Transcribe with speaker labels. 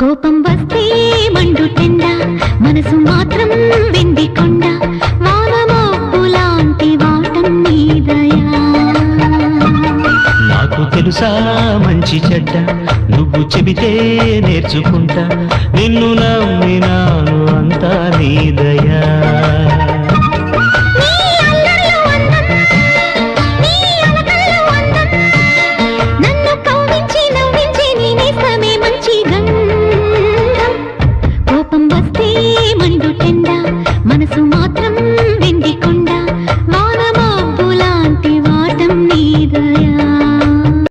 Speaker 1: కోపం వస్తే మండు టెండ మనసు మాత్రం వెండి కొండ వానమబ్బులాంటి వాటం నీదయా
Speaker 2: నాకు తెలుసా మంచి చెడ్డ నువ్వు చెబితే నేర్చుకుంటా నిన్ను నమ్మినాను అంతా నీదయా